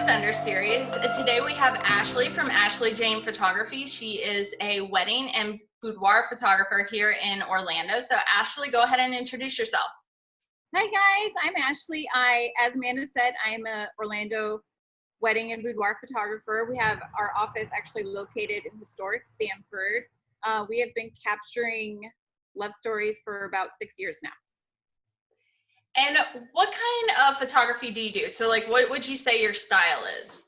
Vendor Series. Today we have Ashley from Ashley Jane Photography. She is a wedding and boudoir photographer here in Orlando. So Ashley, go ahead and introduce yourself. Hi guys, I'm Ashley. As Amanda said, I am a Orlando wedding and boudoir photographer. We have our office actually located in historic Sanford. We have been capturing love stories for about 6 years now. And what kind of photography do you do? So like, what would you say your style is?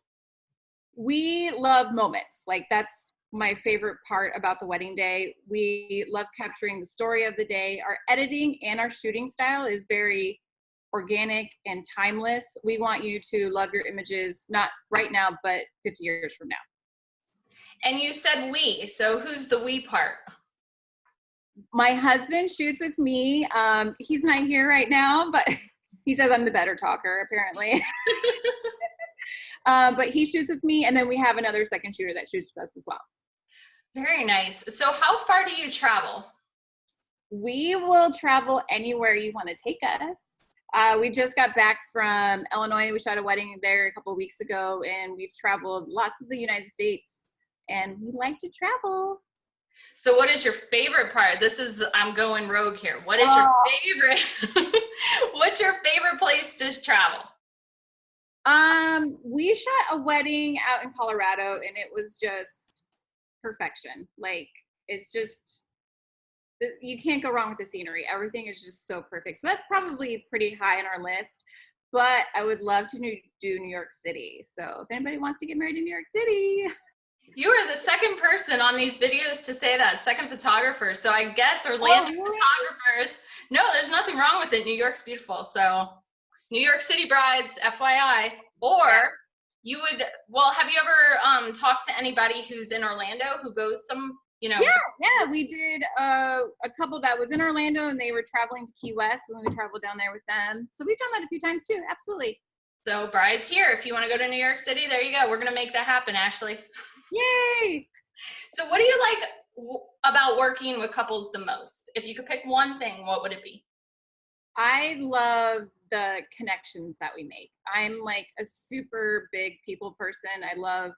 We love moments. Like, that's my favorite part about the wedding day. We love capturing the story of the day. Our editing and our shooting style is very organic and timeless. We want you to love your images, not right now, but 50 years from now. And you said we, so who's the we part? My husband shoots with me. He's not here right now, but he says I'm the better talker, apparently. But he shoots with me, and then we have another second shooter that shoots with us as well. Very nice. So how far do you travel? We will travel anywhere you want to take us. We just got back from Illinois. We shot a wedding there a couple of weeks ago, and we've traveled lots of the United States, and we like to travel. So what is your favorite part? I'm going rogue here. What is your favorite, what's your favorite place to travel? We shot a wedding out in Colorado, and it was just perfection. Like, it's just, you can't go wrong with the scenery. Everything is just so perfect. So that's probably pretty high on our list, but I would love to do New York City. So if anybody wants to get married in New York City. You are the second person on these videos to say that, second photographer. So I guess Orlando photographers, no, there's nothing wrong with it. New York's beautiful. So New York City brides, FYI. Or you would, well, have you ever talked to anybody who's in Orlando who goes Yeah, we did a couple that was in Orlando, and they were traveling to Key West when we traveled down there with them. So we've done that a few times too, absolutely. So brides here, if you want to go to New York City, there you go. We're going to make that happen, Ashley. Yay! So what do you like about working with couples the most? If you could pick one thing, what would it be? I love the connections that we make. I'm like a super big people person. I love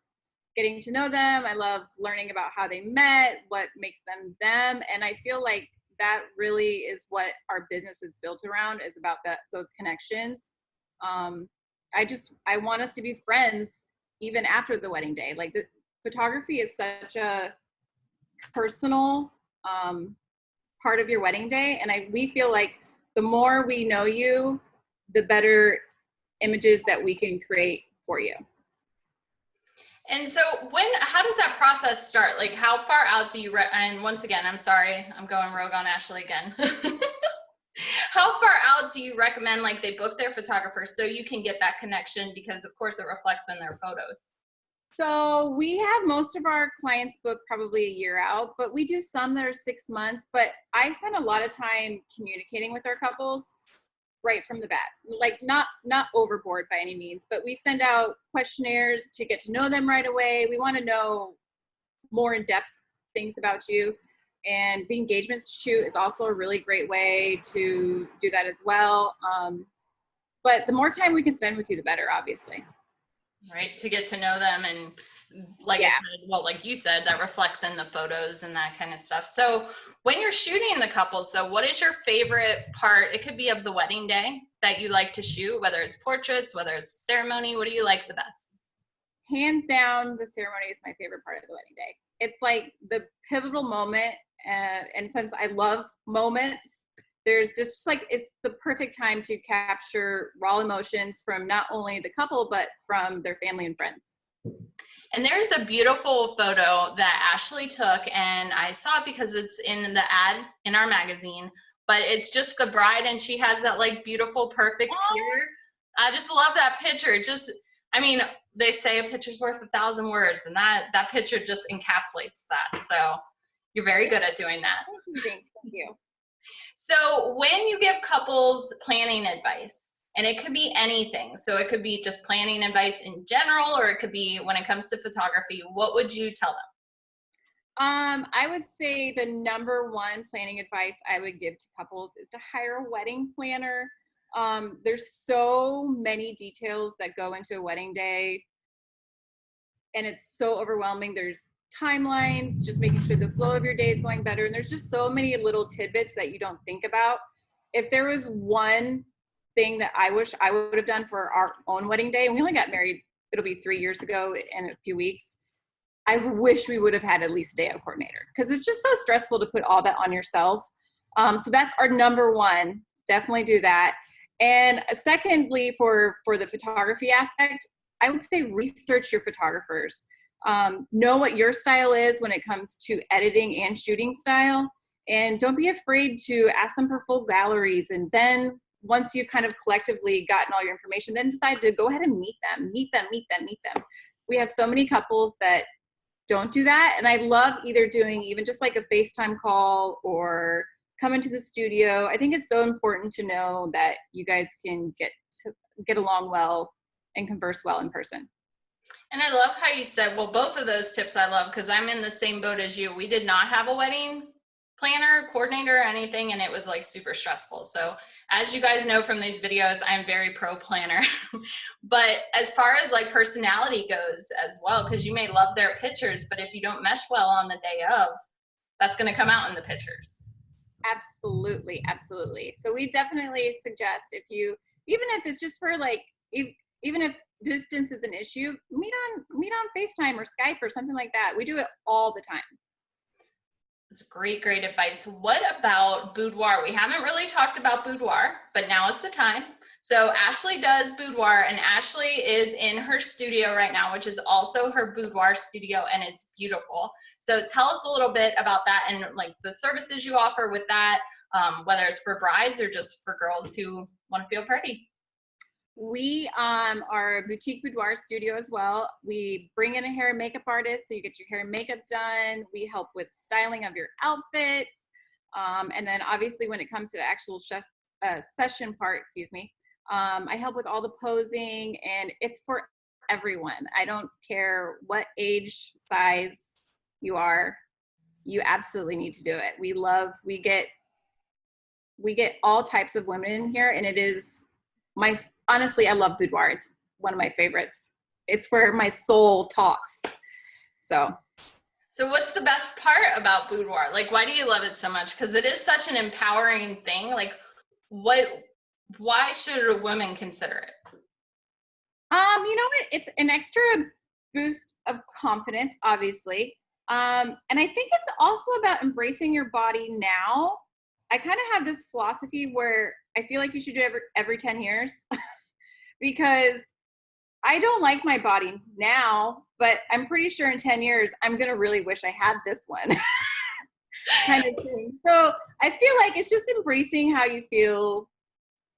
getting to know them. I love learning about how they met, what makes them them. And I feel like that really is what our business is built around, is about those connections. I want us to be friends even after the wedding day. Like, the photography is such a personal part of your wedding day. And we feel like the more we know you, the better images that we can create for you. And so how does that process start? Like, how far out do you, and once again, I'm sorry, I'm going rogue on Ashley again. How far out do you recommend, like, they book their photographer so you can get that connection? Because of course it reflects in their photos. So we have most of our clients booked probably a year out, but we do some that are 6 months. But I spend a lot of time communicating with our couples right from the bat, like not overboard by any means, but we send out questionnaires to get to know them right away. We want to know more in-depth things about you. And the engagement shoot is also a really great way to do that as well. But the more time we can spend with you, the better, obviously. Right, to get to know them, and like I said, well, like you said, that reflects in the photos and that kind of stuff. So when you're shooting the couples, though, what is your favorite part? It could be of the wedding day that you like to shoot, whether it's portraits, whether it's ceremony. What do you like the best? Hands down, the ceremony is my favorite part of the wedding day. It's like the pivotal moment, and since I love moments, there's just like, it's the perfect time to capture raw emotions from not only the couple, but from their family and friends. And there's a beautiful photo that Ashley took, and I saw it because it's in the ad in our magazine, but it's just the bride, and she has that like beautiful, perfect tear. I just love that picture. I mean, they say a picture's worth 1,000 words, and that picture just encapsulates that. So you're very good at doing that. Thank you. So when you give couples planning advice, and it could be anything, so it could be just planning advice in general, or it could be when it comes to photography, what would you tell them? I would say the number one planning advice I would give to couples is to hire a wedding planner. There's so many details that go into a wedding day. and it's so overwhelming. There's timelines, just making sure the flow of your day is going better. And there's just so many little tidbits that you don't think about. If there was one thing that I wish I would have done for our own wedding day, and we only got married, it'll be 3 years ago in a few weeks. I wish we would have had at least a day of coordinator, because it's just so stressful to put all that on yourself. So that's our number one. Definitely do that. And secondly, for the photography aspect, I would say research your photographers. Know what your style is when it comes to editing and shooting style. And don't be afraid to ask them for full galleries. And then once you've kind of collectively gotten all your information, then decide to go ahead and meet them. We have so many couples that don't do that. And I love either doing even just like a FaceTime call or come into the studio. I think it's so important to know that you guys can get along well and converse well in person. And I love how you said, well, both of those tips I love, because I'm in the same boat as you. We did not have a wedding planner, coordinator, or anything, and it was like super stressful. So as you guys know from these videos, I'm very pro planner. But as far as like personality goes as well, because you may love their pictures, but if you don't mesh well on the day of, that's going to come out in the pictures. Absolutely, absolutely. So we definitely suggest, if you, even if it's just for like, even if distance is an issue, meet on FaceTime or Skype or something like that. We do it all the time. It's great advice. What about boudoir? We haven't really talked about boudoir, but now is the time. So Ashley does boudoir, and Ashley is in her studio right now, which is also her boudoir studio, and it's beautiful. So tell us a little bit about that and like the services you offer with that, whether it's for brides or just for girls who want to feel pretty. We are a boutique boudoir studio as well. We bring in a hair and makeup artist, so you get your hair and makeup done. We help with styling of your outfits. And then obviously when it comes to the actual session part, I help with all the posing, and it's for everyone. I don't care what age, size you are, you absolutely need to do it. We get all types of women in here, and it is honestly, I love boudoir. It's one of my favorites. It's where my soul talks. So what's the best part about boudoir? Like, why do you love it so much? Because it is such an empowering thing. Like, why should a woman consider it? You know what? It's an extra boost of confidence, obviously. And I think it's also about embracing your body now. I kind of have this philosophy where I feel like you should do it every 10 years because I don't like my body now, but I'm pretty sure in 10 years, I'm going to really wish I had this one kind of thing. So I feel like it's just embracing how you feel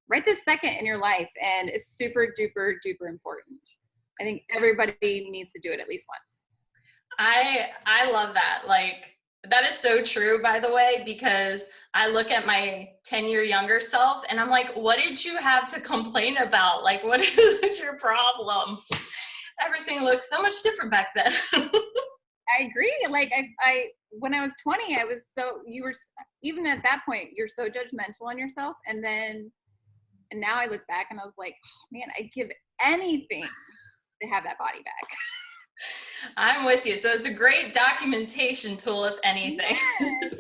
right this second in your life. And it's super duper duper important. I think everybody needs to do it at least once. I love that. Like, that is so true, by the way, because I look at my 10-year younger self and I'm like, what did you have to complain about? Like, what is your problem? Everything looks so much different back then. I agree. Like I when I was 20, even at that point, you're so judgmental on yourself. And now I look back and I was like, oh, man, I'd give anything to have that body back. I'm with you. So it's a great documentation tool, if anything. Yes.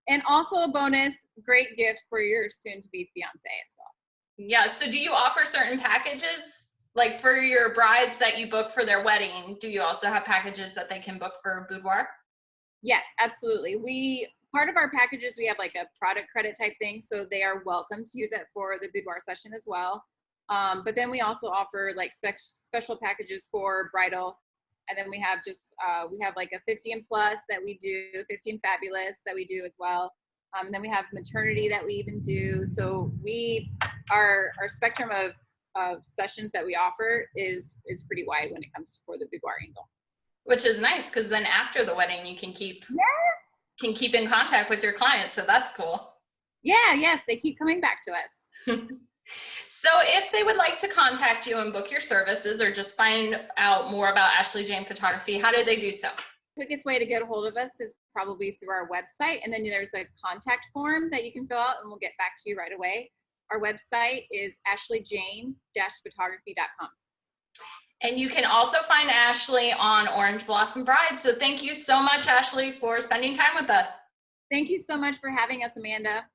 And also a bonus, great gift for your soon-to-be fiance as well. Yeah. So do you offer certain packages? Like for your brides that you book for their wedding, do you also have packages that they can book for boudoir? Yes, absolutely. Part of our packages, we have like a product credit type thing. So they are welcome to use that for the boudoir session as well. But then we also offer like special packages for bridal. And then we have like a 50 and plus that we do, 50 and fabulous that we do as well. And then we have maternity that we even do. So our spectrum of sessions that we offer is pretty wide when it comes for the boudoir angle. Which is nice, because then after the wedding you can keep in contact with your clients. So that's cool. Yeah, yes, they keep coming back to us. So if they would like to contact you and book your services or just find out more about Ashley Jane Photography, how do they do so? Quickest way to get a hold of us is probably through our website, and then there's a contact form that you can fill out and we'll get back to you right away. Our website is ashleyjane-photography.com. And you can also find Ashley on Orange Blossom Bride. So thank you so much, Ashley, for spending time with us. Thank you so much for having us, Amanda.